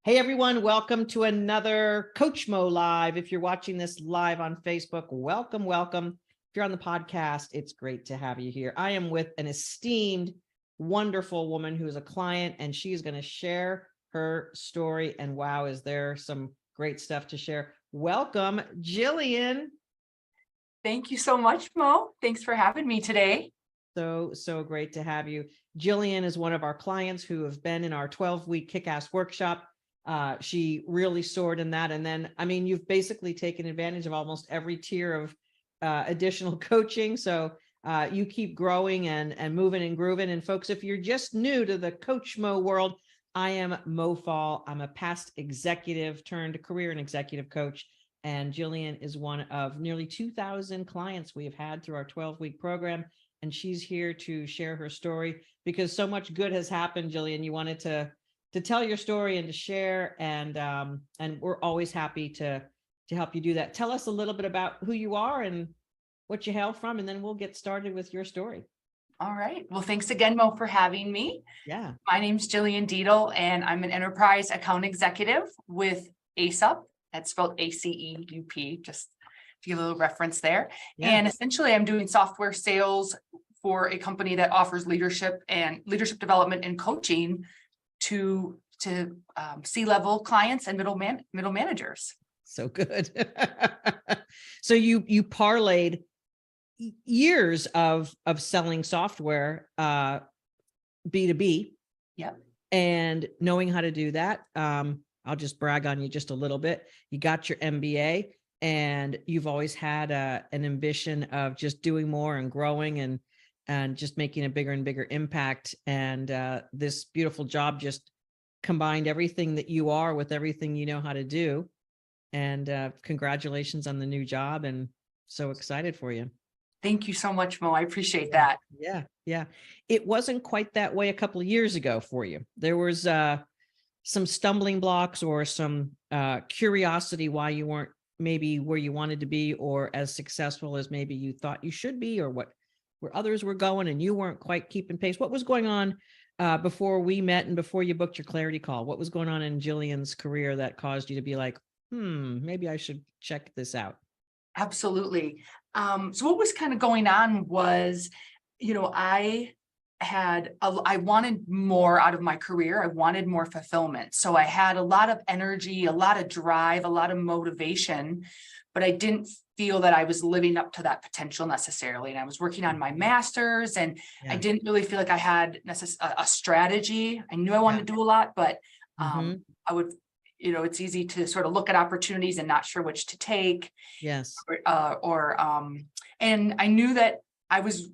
Hey everyone, welcome to another Coach Mo Live. If you're watching this live on Facebook, welcome, welcome. If you're on the podcast, it's great to have you here. I am with an esteemed, wonderful woman who is a client, and she is going to share her story. And wow, is there some great stuff to share. Welcome, Jillian. Thank you so much, Mo. Thanks for having me today. So great to have you. Jillian is one of our clients who have been in our 12-week kick-ass workshop. She really soared in that. And then, I mean, you've basically taken advantage of almost every tier of additional coaching. So you keep growing and moving and grooving. And folks, if you're just new to the Coach Mo world, I am Mo Fall. I'm a past executive turned career and executive coach. And Jillian is one of nearly 2,000 clients we have had through our 12-week program. And she's here to share her story because so much good has happened, Jillian. You wanted to tell your story and to share, and we're always happy to help you do that. Tell us a little bit about who you are and what you hail from, and then we'll get started with your story. All right. Well, thanks again, Mo, for having me. Yeah. My name's Jillian Deedle, and I'm an enterprise account executive with ACEUP. That's spelled ACEUP, just to give a little reference there. Yeah. And essentially, I'm doing software sales for a company that offers leadership development and coaching to C-level clients and middle managers. So good. So you parlayed years of selling software, B2B. Yep. And knowing how to do that. I'll just brag on you just a little bit. You got your MBA, and you've always had an ambition of just doing more and growing and just making a bigger and bigger impact. And this beautiful job just combined everything that you are with everything you know how to do. And congratulations on the new job, and so excited for you. Thank you so much, Mo. I appreciate that. Yeah. It wasn't quite that way a couple of years ago for you. There was some stumbling blocks or some curiosity why you weren't maybe where you wanted to be or as successful as maybe you thought you should be, or where others were going and you weren't quite keeping pace. What was going on before we met and before you booked your clarity call? What was going on in Jillian's career that caused you to be like, maybe I should check this out? Absolutely. So what was kind of going on was, I wanted more out of my career. I wanted more fulfillment. So I had a lot of energy, a lot of drive, a lot of motivation, but I didn't feel that I was living up to that potential necessarily. And I was working on my master's, and I didn't really feel like I had a strategy. I knew I wanted to do a lot, but I would, it's easy to sort of look at opportunities and not sure which to take. Yes. And I knew that I was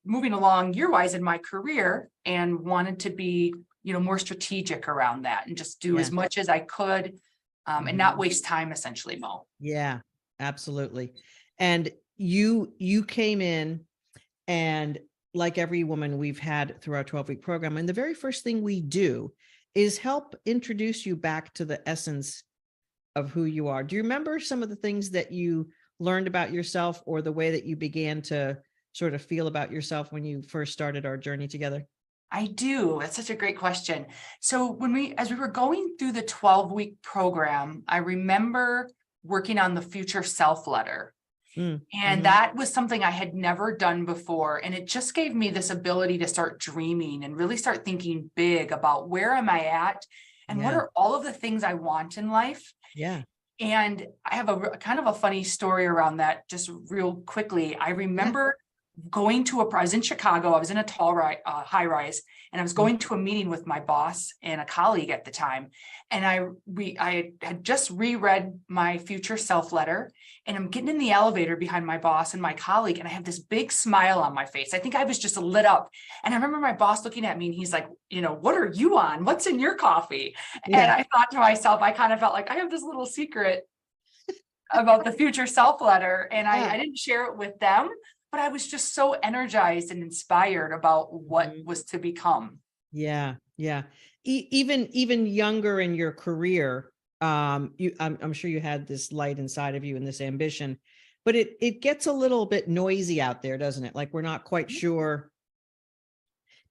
moving along year-wise in my career and wanted to be, more strategic around that and just do as much as I could and not waste time, essentially, Mo. Yeah, absolutely. And you came in, and like every woman we've had through our 12-week program, and the very first thing we do is help introduce you back to the essence of who you are. Do you remember some of the things that you learned about yourself, or the way that you began to sort of feel about yourself when you first started our journey together? I do. That's such a great question. So as we were going through the 12-week program, I remember working on the future self letter. And that was something I had never done before. And it just gave me this ability to start dreaming and really start thinking big about where am I at and what are all of the things I want in life. Yeah. And I have a kind of a funny story around that, just real quickly. I remember going to I was in Chicago. I was in a tall high rise, and I was going to a meeting with my boss and a colleague at the time. And I had just reread my future self letter, and I'm getting in the elevator behind my boss and my colleague, and I have this big smile on my face. I think I was just lit up. And I remember my boss looking at me, and he's like, what are you on? What's in your coffee? And I thought to myself, I kind of felt like I have this little secret about the future self letter, and I didn't share it with them. But I was just so energized and inspired about what was to become. Yeah. Even younger in your career, I'm sure you had this light inside of you and this ambition, but it gets a little bit noisy out there, doesn't it? Like we're not quite sure,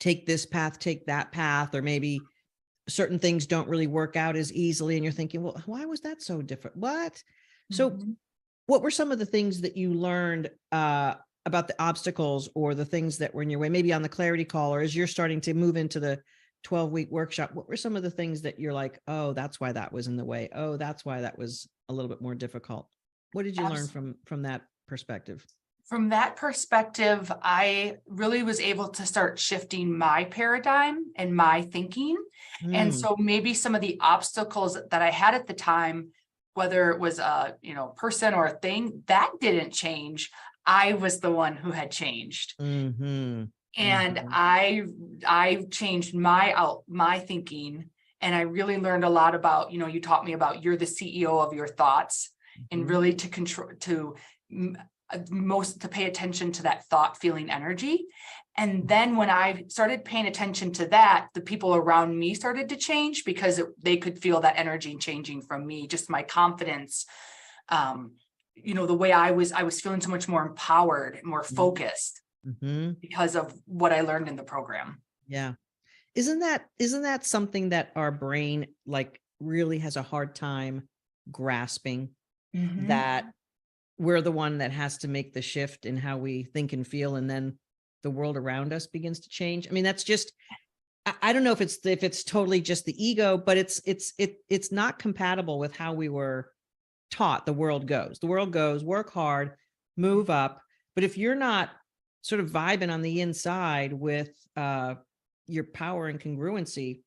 take this path, take that path, or maybe certain things don't really work out as easily. And you're thinking, well, why was that so different? What? So what were some of the things that you learned about the obstacles or the things that were in your way, maybe on the clarity call, or as you're starting to move into the 12-week workshop? What were some of the things that you're like, oh, that's why that was in the way? Oh, that's why that was a little bit more difficult. What did you learn from that perspective? From that perspective, I really was able to start shifting my paradigm and my thinking. And so maybe some of the obstacles that I had at the time, whether it was a, person or a thing, that didn't change. I was the one who had changed. And I changed my thinking, and I really learned a lot about, you taught me about you're the CEO of your thoughts, and really to control, to pay attention to that thought, feeling, energy. And then when I started paying attention to that, the people around me started to change because they could feel that energy changing from me, just my confidence. The way I was feeling so much more empowered, more focused because of what I learned in the program. Yeah. Isn't that something that our brain like really has a hard time grasping, that we're the one that has to make the shift in how we think and feel, and then the world around us begins to change? I mean, that's just, I don't know if it's totally just the ego, but it's not compatible with how we were taught the world goes. The world goes, work hard, move up. But if you're not sort of vibing on the inside with your power and congruency,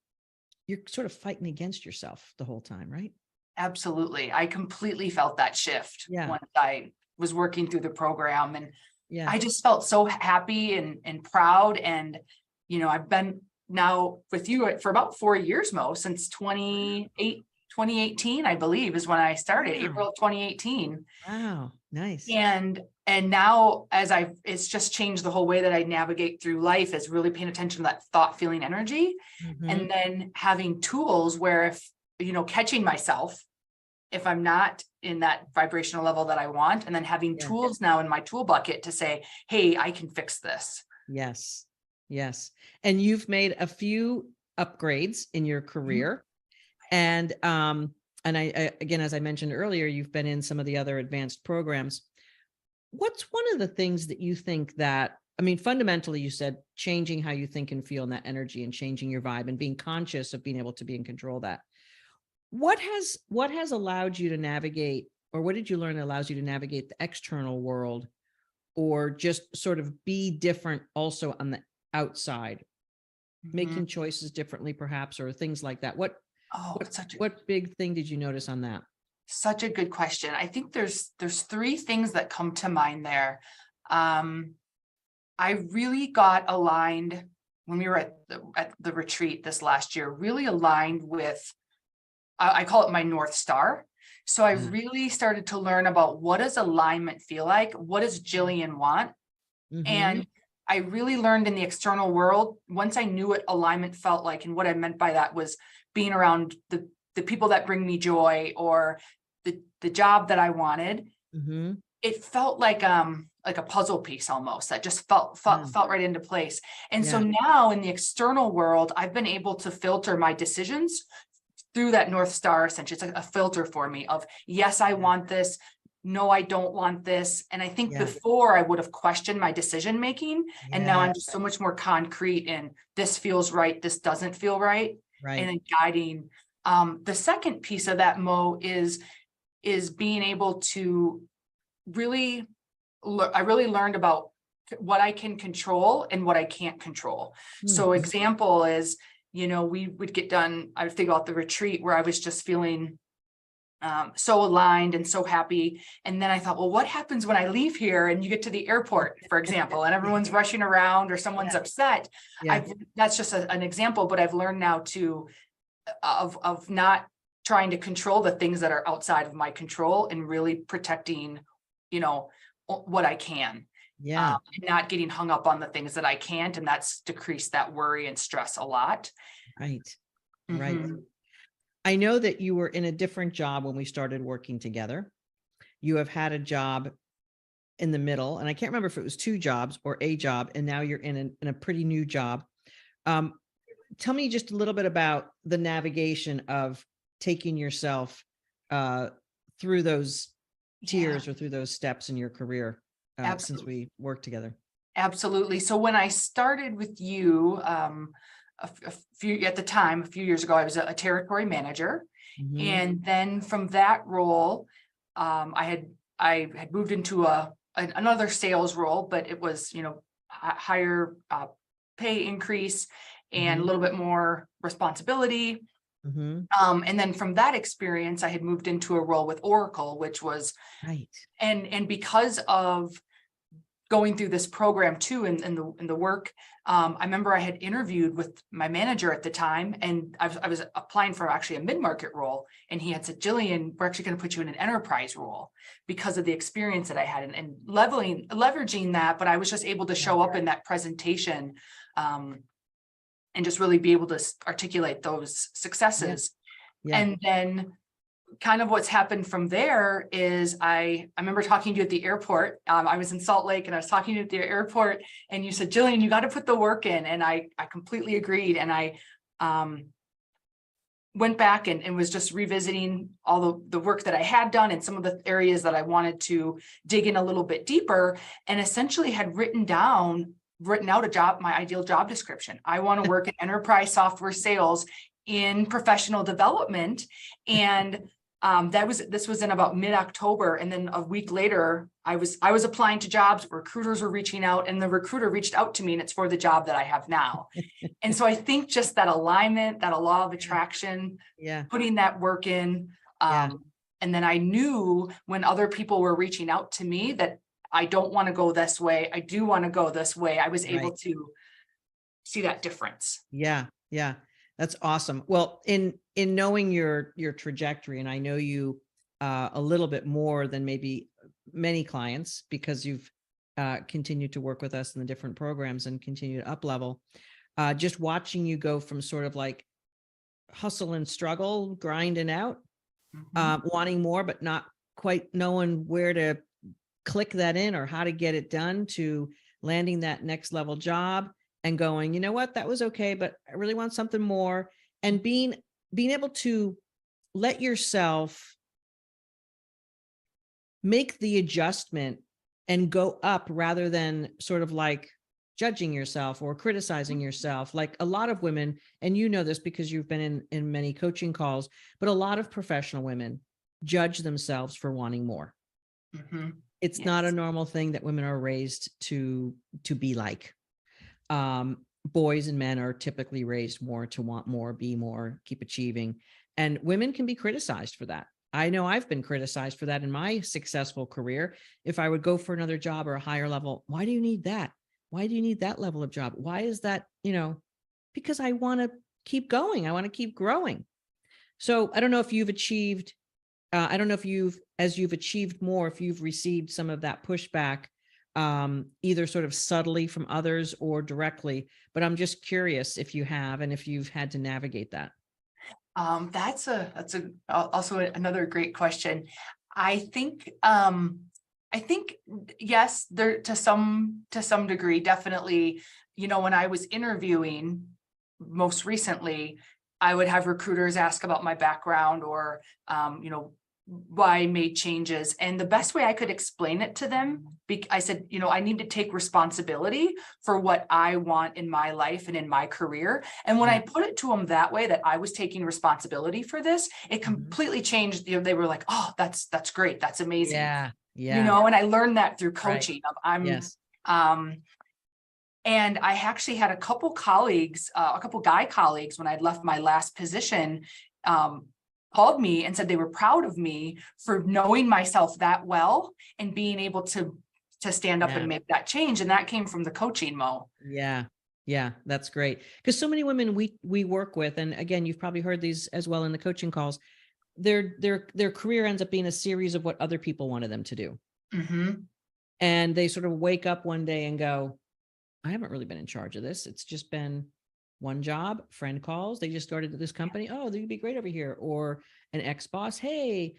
you're sort of fighting against yourself the whole time, right? Absolutely. I completely felt that shift Yeah. once I was working through the program, and Yeah. I just felt so happy and proud. And, I've been now with you for about 4 years, since 2018, I believe is when I started, April of 2018. Wow. Nice. And now it's just changed the whole way that I navigate through life, is really paying attention to that thought, feeling, energy, and then having tools where if, catching myself, if I'm not in that vibrational level that I want, and then having tools now in my tool bucket to say, hey, I can fix this. Yes. Yes. And you've made a few upgrades in your career. And I again, as I mentioned earlier, you've been in some of the other advanced programs. What's one of the things that you think that, I mean, fundamentally, you said changing how you think and feel in that energy, and changing your vibe, and being conscious of being able to be in control of that. What has allowed you to navigate, or what did you learn that allows you to navigate the external world, or just sort of be different also on the outside, making choices differently perhaps, or things like that? What big thing did you notice on that? Such a good question. I think there's 3 things that come to mind there. I really got aligned when we were at the retreat this last year, really aligned with, I call it my North Star. So I really started to learn about what does alignment feel like? What does Jillian want? And I really learned in the external world, once I knew what alignment felt like, and what I meant by that was being around the people that bring me joy, or the job that I wanted. It felt like a puzzle piece almost, that just felt right into place. And so now in the external world, I've been able to filter my decisions through that North Star. Essentially, it's like a filter for me of, yes, I want this. No, I don't want this. And I think before I would have questioned my decision making, and now I'm just so much more concrete in, this feels right, this doesn't feel right. And then guiding. The second piece of that, Mo, is being able to really, I really learned about what I can control and what I can't control. So example is, we would get done, I would think about the retreat where I was just feeling so aligned and so happy. And then I thought, well, what happens when I leave here and you get to the airport, for example, and everyone's rushing around, or someone's upset? That's just an example, but I've learned now of not trying to control the things that are outside of my control, and really protecting, what I can. Not getting hung up on the things that I can't. And that's decreased that worry and stress a lot. Right. I know that you were in a different job when we started working together. You have had a job in the middle, and I can't remember if it was 2 jobs or a job, and now you're in a pretty new job. tell me just a little bit about the navigation of taking yourself through those Yeah, tiers or through those steps in your career since absolutely. we worked together. Absolutely. So when I started with you, a few years ago, I was a territory manager. Mhm. And then from that role, I had moved into another sales role, but it was, higher pay increase and a Mhm. little bit more responsibility. Mhm. And then from that experience, I had moved into a role with Oracle, which was, Right. and because of going through this program too, in the work, I remember I had interviewed with my manager at the time, and I was applying for actually a mid-market role, and he had said, Jillian, we're actually going to put you in an enterprise role because of the experience that I had, and leveraging that. But I was just able to Yeah. show up in that presentation, and just really be able to articulate those Yeah. successes. Yeah. And then kind of what's happened from there is I remember talking to you at the airport. I was in Salt Lake and I was talking to you at the airport, and you said, Jillian, you got to put the work in. And I completely agreed. And I went back and was just revisiting all the work that I had done and some of the areas that I wanted to dig in a little bit deeper, and essentially had written out my ideal job description. I want to work in enterprise software sales in professional development. And this was in about mid-October. And then a week later, I was applying to jobs, recruiters were reaching out, and the recruiter reached out to me, and it's for the job that I have now. And so I think just that alignment, that law of attraction, Yeah. putting that work in. Yeah. And then I knew when other people were reaching out to me that I don't want to go this way, I do want to go this way. I was able Right. to see that difference. Yeah. Yeah. That's awesome. Well, in knowing your trajectory, and I know you a little bit more than maybe many clients because you've continued to work with us in the different programs and continue to up level. Just watching you go from sort of like hustle and struggle, grinding out, Mhm. wanting more, but not quite knowing where to click that in or how to get it done, to landing that next level job and going, you know what, that was okay, but I really want something more. And being able to let yourself make the adjustment and go up rather than sort of like judging yourself or criticizing yourself. Like a lot of women, and you know this because you've been in many coaching calls, but a lot of professional women judge themselves for wanting more. Mhm. It's not a Yes. normal thing that women are raised to be like. Boys and men are typically raised more to want more, be more, keep achieving. And women can be criticized for that. I know I've been criticized for that in my successful career. If I would go for another job or a higher level, why do you need that? Why do you need that level of job? Why is that, because I want to keep going. I want to keep growing. So I don't know if you've achieved, I don't know if as you've achieved more, if you've received some of that pushback, either sort of subtly from others or directly, but I'm just curious if you have, and if you've had to navigate that. That's also another great question. I think, yes, there to some degree, definitely, when I was interviewing most recently, I would have recruiters ask about my background or, why I made changes. And the best way I could explain it to them, I said, I need to take responsibility for what I want in my life and in my career. And when I Yeah. put it to them that way, that I was taking responsibility for this, it Mhm. completely changed. They were like, oh, that's great. That's amazing. Yeah. Yeah. And I learned that through Right. coaching. Yes. And I actually had a couple guy colleagues, when I'd left my last position, called me and said they were proud of me for knowing myself that well and being able to stand up Yeah. and make that change. And that came from the coaching, Mo. Yeah. Yeah. That's great. Because so many women we work with, and again, you've probably heard these as well in the coaching calls, their career ends up being a series of what other people wanted them to do. Mm-hmm. And they sort of wake up one day and go, I haven't really been in charge of this. It's just been one job, friend calls. They just started at this company. Oh, they'd be great over here. Or an ex-boss. Hey,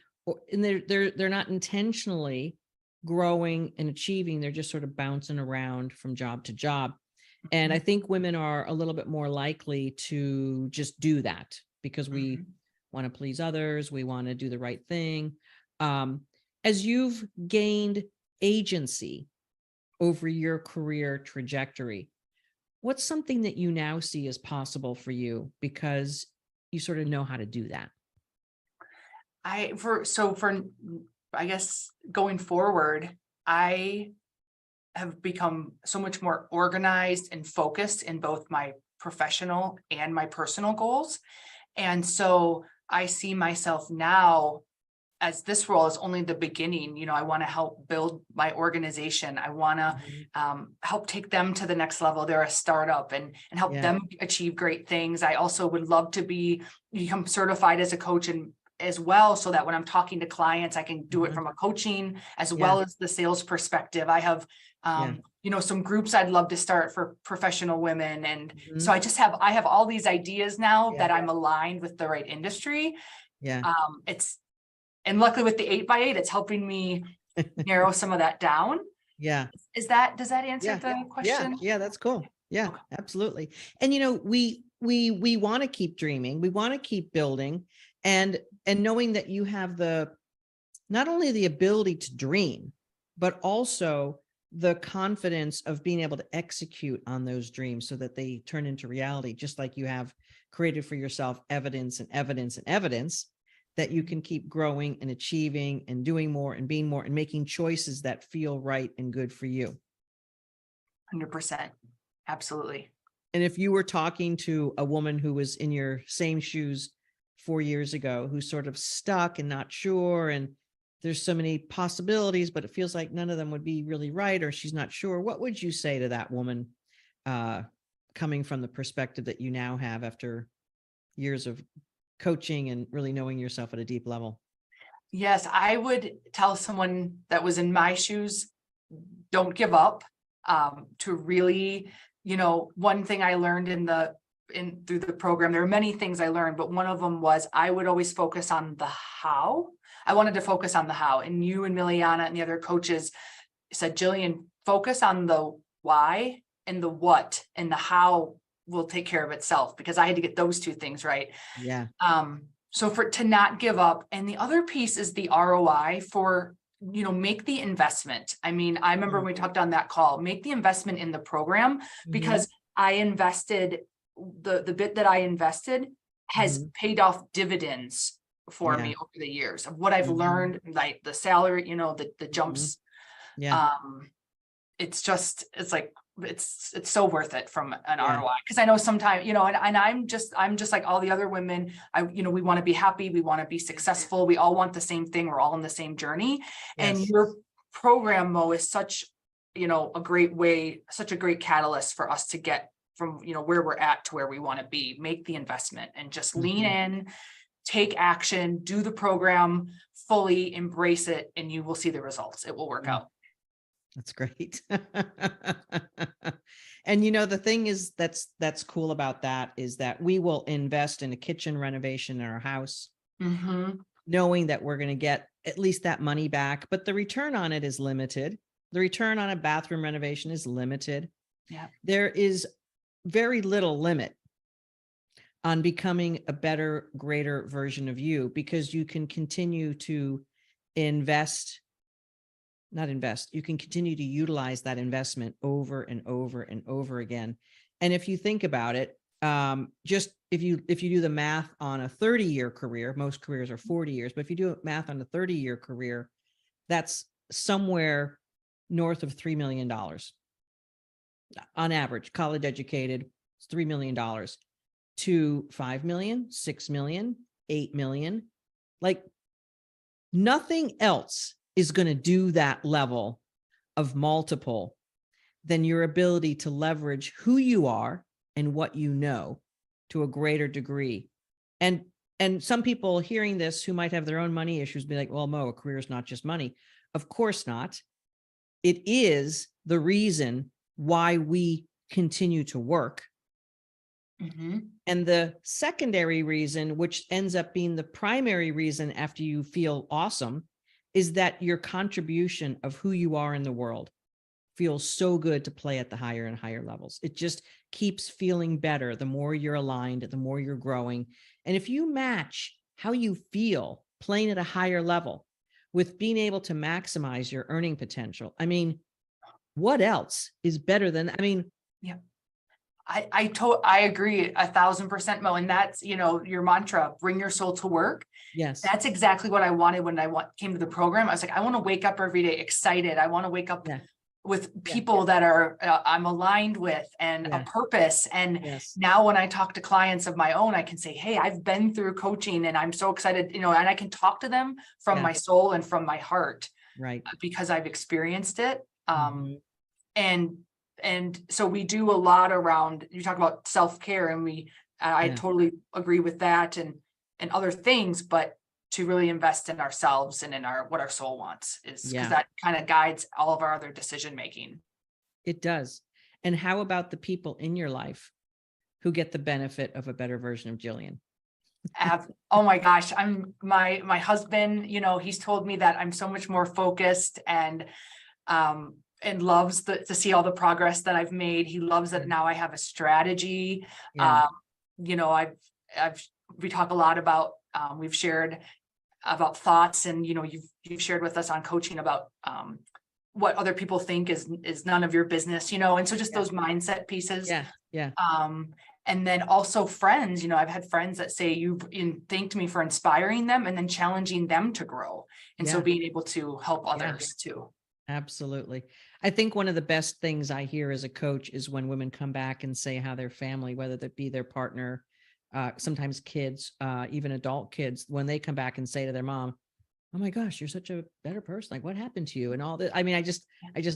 and they're not intentionally growing and achieving. They're just sort of bouncing around from job to job. And I think women are a little bit more likely to just do that because we want to please others. We want to do the right thing. As you've gained agency over your career trajectory, what's something that you now see as possible for you because you sort of know how to do that? I guess going forward, I have become so much more organized and focused in both my professional and my personal goals. And so I see myself now as this role is only the beginning. I want to help build my organization. I want to help take them to the next level. They're a startup and help them achieve great things. I also would love to become certified as a coach and as well, so that when I'm talking to clients, I can do it from a coaching as well as the sales perspective. I have, some groups I'd love to start for professional women. And so I have all these ideas now that I'm aligned with the right industry. And luckily with the 8x8, it's helping me narrow some of that down. Does that answer the question? Yeah, that's cool. Yeah, absolutely. And we want to keep dreaming. We want to keep building, and knowing that you have not only the ability to dream, but also the confidence of being able to execute on those dreams so that they turn into reality, just like you have created for yourself evidence and evidence and evidence that you can keep growing and achieving and doing more and being more and making choices that feel right and good for you. 100%. Absolutely. And if you were talking to a woman who was in your same shoes 4 years ago, who's sort of stuck and not sure, and there's so many possibilities, but it feels like none of them would be really right, or she's not sure, what would you say to that woman, coming from the perspective that you now have after years of coaching and really knowing yourself at a deep level? Yes, I would tell someone that was in my shoes, don't give up. To really, one thing I learned through the program, there are many things I learned, but one of them was I would always focus on the how. I wanted to focus on the how, and you and Miliana and the other coaches said, Jillian, focus on the why and the what, and the how will take care of itself, because I had to get those two things right. So to not give up. And the other piece is the ROI for, make the investment. I mean, I remember when we talked on that call, make the investment in the program, because I invested, the bit that I invested has paid off dividends for me over the years of what I've learned, like the salary, the jumps. It's so worth it from an ROI, because I know sometimes, and I'm just like all the other women. We want to be happy, we want to be successful, we all want the same thing, we're all on the same journey. And your program, Mo, is such a great way, such a great catalyst for us to get from where we're at to where we want to be. Make the investment and just lean in, take action, do the program fully, embrace it, and you will see the results. It will work out. That's great. And the thing is that's cool about that is that we will invest in a kitchen renovation in our house, knowing that we're going to get at least that money back, but the return on it is limited. The return on a bathroom renovation is limited. There is very little limit on becoming a better, greater version of you, because you can continue to you can continue to utilize that investment over and over and over again. And if you think about it, just if you do the math on a 30-year career, most careers are 40 years, but if you do math on a 30-year career, that's somewhere north of $3 million. On average, college educated, it's $3 million to 5 million, 6 million, 8 million. Like nothing else is going to do that level of multiple than your ability to leverage who you are and what you know to a greater degree. And some people hearing this who might have their own money issues be like, well, Mo, a career is not just money. Of course not. It is the reason why we continue to work. And the secondary reason, which ends up being the primary reason after you feel awesome, is that your contribution of who you are in the world. feels so good to play at the higher and higher levels. It just keeps feeling better. The more you're aligned, the more you're growing. And if you match how you feel playing at a higher level with being able to maximize your earning potential, I mean, what else is better than, I mean, Yeah. I agree 1,000%, Mo. And that's, your mantra, bring your soul to work. yes, That's exactly what I wanted when came to the program. I was like, I want to wake up every day excited. I want to wake up yeah, with yeah, people that are I'm aligned with and a yeah, purpose. And yes, now when I talk to clients of my own, I can say, hey, I've been through coaching and I'm so excited, and I can talk to them from yeah, my soul and from my heart right. because I've experienced it. Mhm. And so we do a lot around, you talk about self-care, and I Yeah, totally agree with that and other things, but to really invest in ourselves and in what our soul wants is because yeah, that kind of guides all of our other decision making. it does. And how about the people in your life who get the benefit of a better version of Jillian? Oh my gosh, my husband, he's told me that I'm so much more focused and loves to see all the progress that I've made. He loves that now I have a strategy. Yeah, I've we talk a lot about we've shared about thoughts, and you've shared with us on coaching about what other people think is none of your business, and so just yeah, those mindset pieces. yeah, yeah, And then also friends, I've had friends that say thanked me for inspiring them and then challenging them to grow. And so yeah, being able to help yeah, others too. absolutely. I think one of the best things I hear as a coach is when women come back and say how their family, whether that be their partner, sometimes kids, even adult kids, when they come back and say to their mom, oh my gosh, you're such a better person. Like, what happened to you? And all that. I mean, I just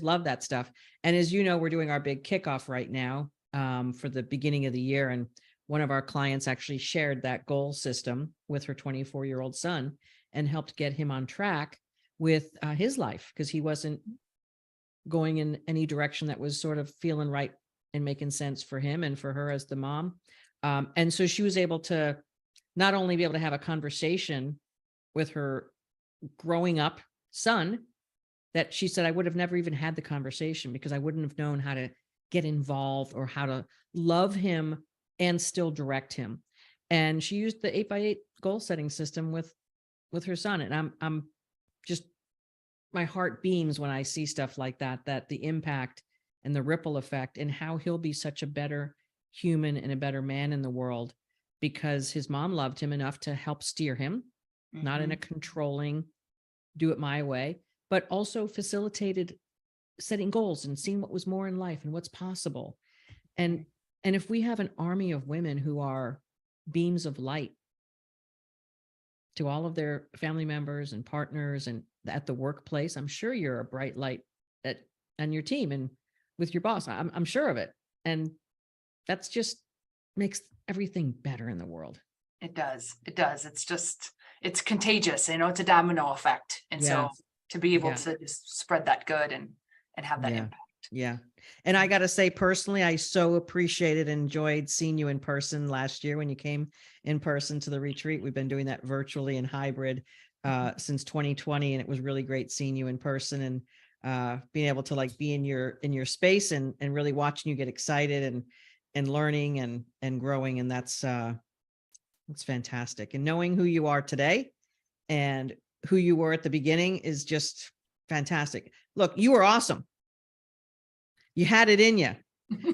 love that stuff. And as you know, we're doing our big kickoff right now, for the beginning of the year. And one of our clients actually shared that goal system with her 24-year-old son and helped get him on track with his life, because he wasn't going in any direction that was sort of feeling right and making sense for him and for her as the mom. And so she was able to not only be able to have a conversation with her growing up son, that she said, I would have never even had the conversation because I wouldn't have known how to get involved or how to love him and still direct him. And she used the 8x8 goal setting system with her son. And I'm just, my heart beams when I see stuff like that, that the impact and the ripple effect and how he'll be such a better human and a better man in the world because his mom loved him enough to help steer him, not in a controlling, do it my way, but also facilitated setting goals and seeing what was more in life and what's possible. And if we have an army of women who are beams of light to all of their family members and partners and at the workplace, I'm sure you're a bright light on your team and with your boss. I'm sure of it. And that's just makes everything better in the world. It does. It does. It's contagious. It's a domino effect. And Yeah. so to be able Yeah. to just spread that good and have that Yeah. impact. Yeah. And I got to say, personally, I so appreciated and enjoyed seeing you in person last year when you came in person to the retreat. We've been doing that virtually and hybrid since 2020. And it was really great seeing you in person and being able to like be in your space and really watching you get excited and learning and growing. And that's fantastic. And knowing who you are today and who you were at the beginning is just fantastic. Look, you were awesome. You had it in you,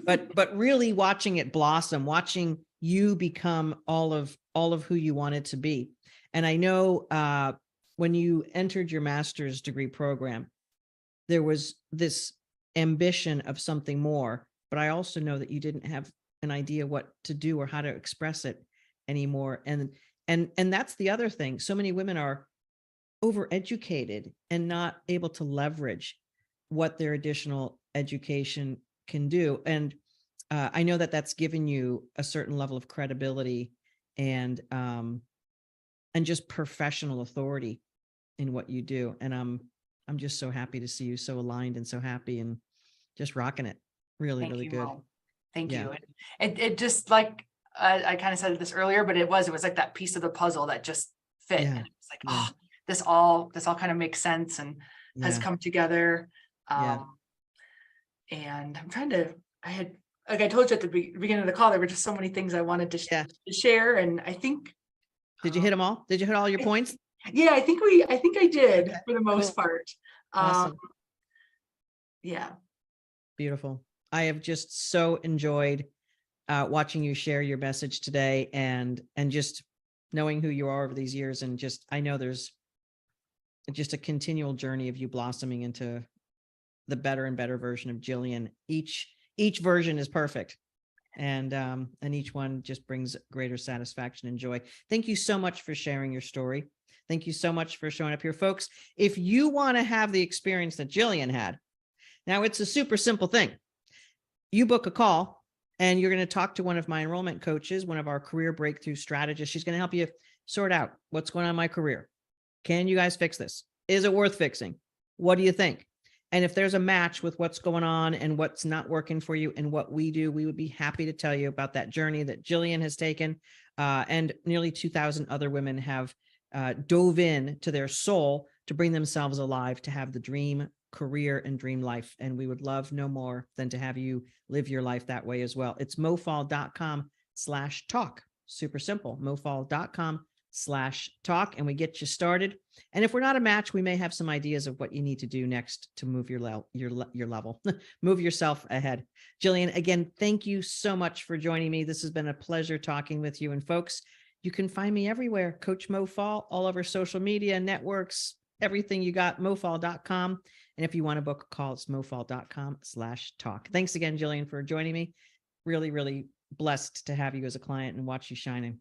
but really watching it blossom, watching you become all of who you wanted to be. And I know when you entered your master's degree program, there was this ambition of something more, but I also know that you didn't have an idea what to do or how to express it anymore. And that's the other thing. So many women are overeducated and not able to leverage what their additional education can do. And I know that that's given you a certain level of credibility and just professional authority in what you do. And I'm just so happy to see you so aligned and so happy and just rocking it. Really, Thank really you, good. Mo. Thank Yeah. you. It just like, I kind of said this earlier, but it was like that piece of the puzzle that just fit. Yeah. And it was like, Yeah. this all kind of makes sense and has Yeah. come together. Yeah. And I'm trying to, like I told you at the beginning of the call, there were just so many things I wanted to, Yeah. to share. And I think, Did you hit them all? Did you hit all your points? yeah, I think I did Okay, for the most cool. part. Awesome. Yeah. Beautiful. I have just so enjoyed watching you share your message today, and just knowing who you are over these years. And just, I know there's just a continual journey of you blossoming into the better and better version of Jillian. Each version is perfect. And each one just brings greater satisfaction and joy. Thank you so much for sharing your story. Thank you so much for showing up here, folks. If you want to have the experience that Jillian had, now it's a super simple thing. You book a call and you're going to talk to one of my enrollment coaches, one of our career breakthrough strategists. She's going to help you sort out what's going on in my career. Can you guys fix this? Is it worth fixing? What do you think? And if there's a match with what's going on and what's not working for you and what we do, we would be happy to tell you about that journey that Jillian has taken. And nearly 2,000 other women have dove in to their soul to bring themselves alive, to have the dream career and dream life. And we would love no more than to have you live your life that way as well. It's mofall.com/talk. Super simple. mofall.com/talk, and we get you started. And if we're not a match, we may have some ideas of what you need to do next to move your level, move yourself ahead. Jillian, again, thank you so much for joining me. This has been a pleasure talking with you. And folks, you can find me everywhere. Coach Mo Fall, all over social media networks, everything you got, mofall.com. And if you want to book a call, it's mofall.com/talk. Thanks again, Jillian, for joining me. Really, really blessed to have you as a client and watch you shining.